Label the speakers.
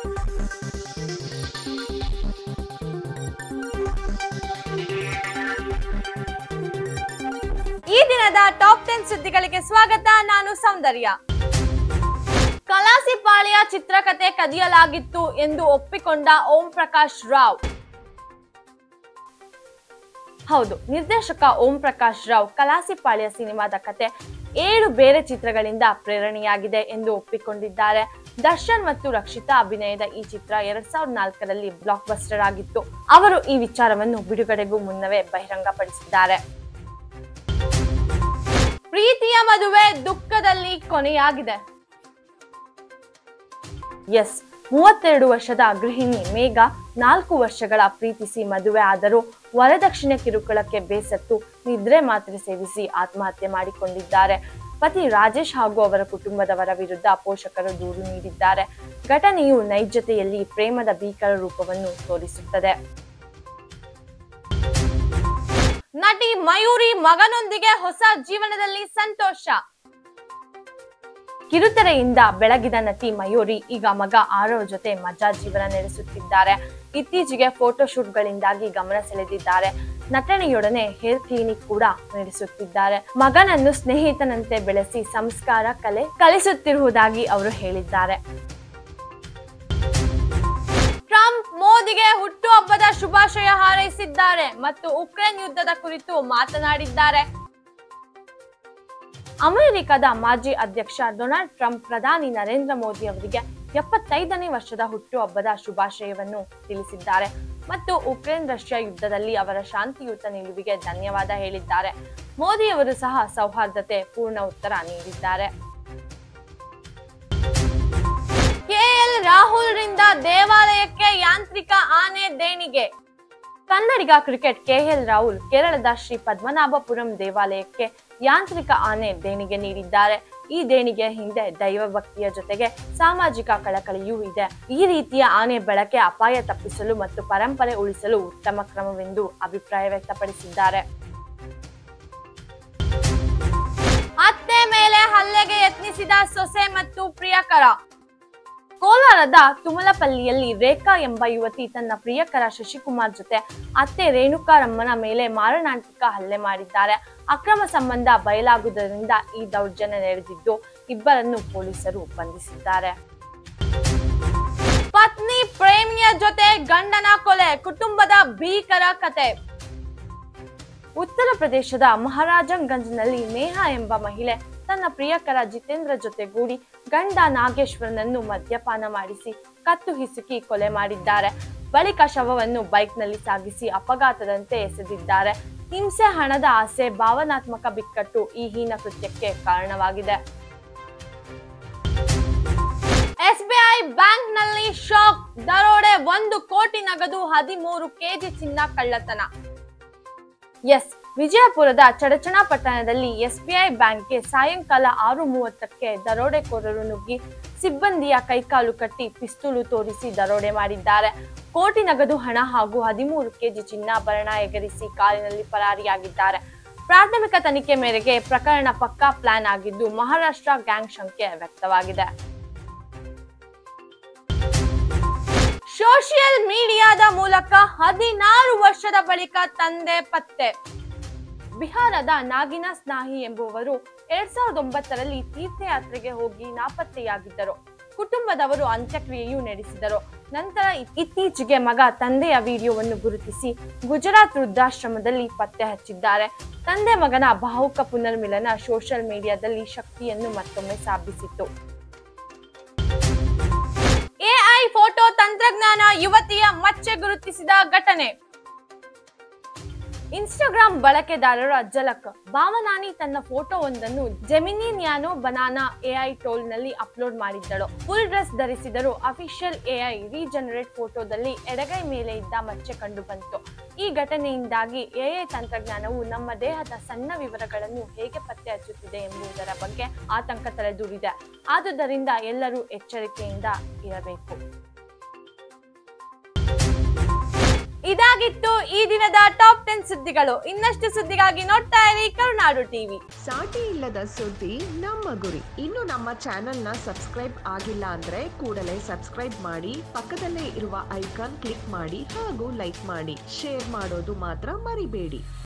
Speaker 1: ಈ ದಿನದ ಟಾಪ್ 10 ಸುದ್ದಿಗಳಿಗೆ ಸ್ವಾಗತ. ನಾನು ಸೌಂದರ್ಯ. ಕಲಾಸಿಪಾಳ್ಯ ಚಿತ್ರಕಥೆ ಕದಿಯಲಾಗಿತ್ತು ಎಂದು ಒಪ್ಪಿಕೊಂಡ ಓಂ ಪ್ರಕಾಶ್ ರಾವ್. ಹೌದು, ನಿರ್ದೇಶಕ ಓಂ ಪ್ರಕಾಶ್ ರಾವ್ ಕಲಾಸಿಪಾಳ್ಯ ಸಿನಿಮಾದ ಕತೆ 7 ಬೇರೆ ಚಿತ್ರಗಳಿಂದ ಪ್ರೇರಣೆಯಾಗಿದೆ ಎಂದು ಒಪ್ಪಿಕೊಂಡಿದ್ದಾರೆ. ದರ್ಶನ್ ಮತ್ತು ರಕ್ಷಿತಾ ಅಭಿನಯದ ಈ ಚಿತ್ರ 2004ರಲ್ಲಿ ಬ್ಲಾಕ್ ಬಸ್ಟರ್ ಆಗಿತ್ತು. ಅವರು ಈ ವಿಚಾರವನ್ನು ಬಿಡುಗಡೆಗೂ ಮುನ್ನವೇ ಬಹಿರಂಗಪಡಿಸಿದ್ದಾರೆ. ಪ್ರೀತಿಯ ಮದುವೆ ದುಃಖದಲ್ಲಿ ಕೊನೆಯಾಗಿದೆ. 32 ವರ್ಷದ ಗೃಹಿಣಿ ಮೇಘ 4 ವರ್ಷಗಳ ಪ್ರೀತಿಸಿ ಮದುವೆ ಆದರೂ ವರದಕ್ಷಿಣೆ ಕಿರುಕುಳಕ್ಕೆ ಬೇಸತ್ತು ನಿದ್ರೆ ಮಾತ್ರೆ ಸೇವಿಸಿ ಆತ್ಮಹತ್ಯೆ ಮಾಡಿಕೊಂಡಿದ್ದಾರೆ. ಪತಿ ರಾಜೇಶ್ ಹಾಗೂ ಅವರ ಕುಟುಂಬದವರ ವಿರುದ್ಧ ಪೋಷಕರು ದೂರು ನೀಡಿದ್ದಾರೆ. ಘಟನೆಯು ನೈಜತೆಯಲ್ಲಿ ಪ್ರೇಮದ ಭೀಕರ ರೂಪವನ್ನು ತೋರಿಸುತ್ತದೆ. ನಟಿ ಮಯೂರಿ ಮಗನೊಂದಿಗೆ ಹೊಸ ಜೀವನದಲ್ಲಿ ಸಂತೋಷ. ಕಿರುತೆರೆಯಿಂದ ಬೆಳಗಿದ ನಟಿ ಮಯೂರಿ ಈಗ ಮಗ ಆರವ್ ಜೊತೆ ಮಜಾ ಜೀವನ ನಡೆಸುತ್ತಿದ್ದಾರೆ. ಇತ್ತೀಚೆಗೆ ಫೋಟೋಶೂಟ್ಗಳಿಂದಾಗಿ ಗಮನ ಸೆಳೆದಿದ್ದಾರೆ. ನಟನೆಯೊಡನೆ ಹೇರ್ ಕ್ಲಿನಿಕ್ ಕೂಡ ನಡೆಸುತ್ತಿದ್ದಾರೆ. ಮಗನನ್ನು ಸ್ನೇಹಿತನಂತೆ ಬೆಳೆಸಿ ಸಂಸ್ಕಾರ ಕಲಿಸುತ್ತಿರುವುದಾಗಿ ಅವರು ಹೇಳಿದ್ದಾರೆ. ಟ್ರಂಪ್ ಮೋದಿಗೆ ಹುಟ್ಟುಹಬ್ಬದ ಶುಭಾಶಯ ಹಾರೈಸಿದ್ದಾರೆ ಮತ್ತು ಉಕ್ರೇನ್ ಯುದ್ಧದ ಕುರಿತು ಮಾತನಾಡಿದ್ದಾರೆ. ಅಮೆರಿಕದ ಮಾಜಿ ಅಧ್ಯಕ್ಷ ಡೊನಾಲ್ಡ್ ಟ್ರಂಪ್ ಪ್ರಧಾನಿ ನರೇಂದ್ರ ಮೋದಿ ಅವರಿಗೆ 75ನೇ ವರ್ಷದ ಹುಟ್ಟುಹಬ್ಬದ ಶುಭಾಶಯವನ್ನು ತಿಳಿಸಿದ್ದಾರೆ ಮತ್ತು ಉಕ್ರೇನ್ ರಷ್ಯಾ ಯುದ್ಧದಲ್ಲಿ ಅವರ ಶಾಂತಿಯುತ ನಿಲುವಿಗೆ ಧನ್ಯವಾದ ಹೇಳಿದ್ದಾರೆ. ಮೋದಿ ಅವರು ಸಹ ಸೌಹಾರ್ದತೆ ಪೂರ್ಣ ಉತ್ತರ ನೀಡಿದ್ದಾರೆ. ಕೆಎಲ್ ರಾಹುಲ್ ರಿಂದ ದೇವಾಲಯಕ್ಕೆ ಯಾಂತ್ರಿಕ ಆನೆ ದೇಣಿಗೆ. ಕನ್ನಡಿಗ ಕ್ರಿಕೆಟ್ ಕೆಎಲ್ ರಾಹುಲ್ ಕೇರಳದ ಶ್ರೀ ಪದ್ಮನಾಭಪುರಂ ದೇವಾಲಯಕ್ಕೆ ಯಾಂತ್ರಿಕ ಆನೆ ದೇಣಿಗೆ ನೀಡಿದ್ದಾರೆ. ಈ ದೇಣಿಗೆ ಹಿಂದೆ ದೈವಭಕ್ತಿಯ ಜೊತೆಗೆ ಸಾಮಾಜಿಕ ಕಳಕಳಿಯೂ ಇದೆ. ಈ ರೀತಿಯ ಆನೆ ಬಳಕೆ ಅಪಾಯ ತಪ್ಪಿಸಲು ಮತ್ತು ಪರಂಪರೆ ಉಳಿಸಲು ಉತ್ತಮ ಕ್ರಮವೆಂದು ಅಭಿಪ್ರಾಯ ವ್ಯಕ್ತಪಡಿಸಿದ್ದಾರೆ. ಅತ್ತೆ ಮೇಲೆ ಹಲ್ಲೆಗೆ ಯತ್ನಿಸಿದ ಸೊಸೆ ಮತ್ತು ಪ್ರಿಯಕರ. ಕೋಲಾರದ ತುಮಲಪಲ್ಲಿಯಲ್ಲಿ ರೇಖಾ ಎಂಬ ಯುವತಿ ತನ್ನ ಪ್ರಿಯಕರ ಶಶಿಕುಮಾರ್ ಜೊತೆ ಅತ್ತೆ ರೇಣುಕಾರಮ್ಮನ ಮೇಲೆ ಮಾರಣಾಂತಿಕ ಹಲ್ಲೆ ಮಾಡಿದ್ದಾರೆ. ಅಕ್ರಮ ಸಂಬಂಧ ಬಯಲಾಗುವುದರಿಂದ ಈ ದೌರ್ಜನ್ಯ ನಡೆದಿದ್ದು ಇಬ್ಬರನ್ನು ಪೊಲೀಸರು ಬಂಧಿಸಿದ್ದಾರೆ. ಪತ್ನಿ ಪ್ರೇಮಿಯ ಜೊತೆ ಗಂಡನ ಕೊಲೆ, ಕುಟುಂಬದ ಭೀಕರ ಕತೆ. ಉತ್ತರ ಪ್ರದೇಶದ ಮಹಾರಾಜಂಗಂಜ್ನಲ್ಲಿ ನೇಹಾ ಎಂಬ ಮಹಿಳೆ ತನ್ನ ಪ್ರಿಯಕರ ಜಿತೇಂದ್ರ ಜೊತೆಗೂಡಿ ಗಂಡ ನಾಗೇಶ್ವರನನ್ನು ಮದ್ಯಪಾನ ಮಾಡಿಸಿ ಕತ್ತು ಹಿಸುಕಿ ಕೊಲೆ ಮಾಡಿದ್ದಾರೆ. ಬಳಿಕ ಶವವನ್ನು ಬೈಕ್ನಲ್ಲಿ ಸಾಗಿಸಿ ಅಪಘಾತದಂತೆ ಎಸೆದಿದ್ದಾರೆ. ಹಿಂಸೆ, ಹಣದ ಆಸೆ, ಭಾವನಾತ್ಮಕ ಬಿಕ್ಕಟ್ಟು ಈ ಹೀನ ಕೃತ್ಯಕ್ಕೆ ಕಾರಣವಾಗಿದೆ. ಎಸ್ಬಿಐ ಬ್ಯಾಂಕ್ನಲ್ಲಿ ಶಾಕ್, ದರೋಡೆ, 1 ಕೋಟಿ ನಗದು, 13 ಕೆಜಿ ಚಿನ್ನ ಕಳ್ಳತನ. ವಿಜಯಪುರದ ಚಡಚಣಪಟ್ಟಣದಲ್ಲಿ ಎಸ್ಬಿಐ ಬ್ಯಾಂಕ್ಗೆ ಸಾಯಂಕಾಲ 6:30ಕ್ಕೆ ದರೋಡೆಕೋರರು ನುಗ್ಗಿ ಸಿಬ್ಬಂದಿಯ ಕೈಕಾಲು ಕಟ್ಟಿ ಪಿಸ್ತೂಲು ತೋರಿಸಿ ದರೋಡೆ ಮಾಡಿದ್ದಾರೆ. ಕೋಟಿ ನಗದು ಹಣ ಹಾಗೂ 13 ಕೆಜಿ ಚಿನ್ನಾಭರಣ ಎಗರಿಸಿ ಕಾರಿನಲ್ಲಿ ಪರಾರಿಯಾಗಿದ್ದಾರೆ. ಪ್ರಾಥಮಿಕ ತನಿಖೆ ಮೇರೆಗೆ ಪ್ರಕರಣ ಪಕ್ಕಾ ಪ್ಲಾನ್ ಆಗಿದ್ದು ಮಹಾರಾಷ್ಟ್ರ ಗ್ಯಾಂಗ್ ಶಂಕೆ ವ್ಯಕ್ತವಾಗಿದೆ. ಸೋಷಿಯಲ್ ಮೀಡಿಯಾದ ಮೂಲಕ 16 ವರ್ಷದ ಬಳಿಕ ತಂದೆ ಪತ್ತೆ. ಬಿಹಾರದ ನಾಗಿನಾ ಸ್ನಾಹಿ ಎಂಬುವರು 2009ರಲ್ಲಿ ತೀರ್ಥಯಾತ್ರೆಗೆ ಹೋಗಿ ನಾಪತ್ತೆಯಾಗಿದ್ದರು. ಕುಟುಂಬದವರು ಅಂತ್ಯಕ್ರಿಯೆಯೂ ನಡೆಸಿದರು. ನಂತರ ಇತ್ತೀಚೆಗೆ ಮಗ ತಂದೆಯ ವಿಡಿಯೋವನ್ನು ಗುರುತಿಸಿ ಗುಜರಾತ್ ವೃದ್ಧಾಶ್ರಮದಲ್ಲಿ ಪತ್ತೆ ಹಚ್ಚಿದ್ದಾರೆ. ತಂದೆ ಮಗನ ಭಾವುಕ ಪುನರ್ಮಿಲನ ಸೋಷಿಯಲ್ ಮೀಡಿಯಾದಲ್ಲಿ ಶಕ್ತಿಯನ್ನು ಮತ್ತೊಮ್ಮೆ ಸಾಧಿಸಿತು. ಎಐ ಫೋಟೋ ತಂತ್ರಜ್ಞಾನ ಯುವತಿಯ ಮಚ್ಚೆ ಗುರುತಿಸಿದ ಘಟನೆ. ಇನ್ಸ್ಟಾಗ್ರಾಮ್ ಬಳಕೆದಾರರ ಝಲಕ್. ಭಾವನಾನಿ ತನ್ನ ಫೋಟೋವೊಂದನ್ನು Gemini nano banana AI tool ನಲ್ಲಿ ಅಪ್ಲೋಡ್ ಮಾಡಿದ್ದಳು. ಫುಲ್ ಡ್ರೆಸ್ ಧರಿಸಿದರೂ ಅಫಿಷಿಯಲ್ ಎಐ ರೀಜನರೇಟ್ ಫೋಟೋದಲ್ಲಿ ಎಡಗೈ ಮೇಲೆ ಇದ್ದ ಮಚ್ಚೆ ಕಂಡು ಬಂತು. ಈ ಘಟನೆಯಿಂದಾಗಿ ಎಐ ತಂತ್ರಜ್ಞಾನವು ನಮ್ಮ ದೇಹದ ಸಣ್ಣ ವಿವರಗಳನ್ನು ಹೇಗೆ ಪತ್ತೆ ಹಚ್ಚುತ್ತಿದೆ ಎಂಬುದರ ಬಗ್ಗೆ ಆತಂಕ ತಲೆದೂರಿದೆ. ಆದುದರಿಂದ ಎಲ್ಲರೂ ಎಚ್ಚರಿಕೆಯಿಂದ ಇರಬೇಕು. ಇದಾಗಿತ್ತು ಈ ದಿನದ ಟಾಪ್ 10 ಸುದ್ದಿಗಳು. ಇನ್ನಷ್ಟು ಸುದ್ದಿಗಾಗಿ ನೋಡ್ತಾ ಇರಿ ಕರುನಾಡು ಟಿವಿ.
Speaker 2: ಸಾಟಿ ಇಲ್ಲದ ಸುದ್ದಿ ನಮ್ಮ ಗುರಿ. ಇನ್ನು ನಮ್ಮ ಚಾನೆಲ್ನ ಸಬ್ಸ್ಕ್ರೈಬ್ ಆಗಿಲ್ಲ ಅಂದ್ರೆ ಕೂಡಲೇ ಸಬ್ಸ್ಕ್ರೈಬ್ ಮಾಡಿ, ಪಕ್ಕದಲ್ಲೇ ಇರುವ ಐಕಾನ್ ಕ್ಲಿಕ್ ಮಾಡಿ ಹಾಗೂ ಲೈಕ್ ಮಾಡಿ. ಶೇರ್ ಮಾಡೋದು ಮಾತ್ರ ಮರಿಬೇಡಿ.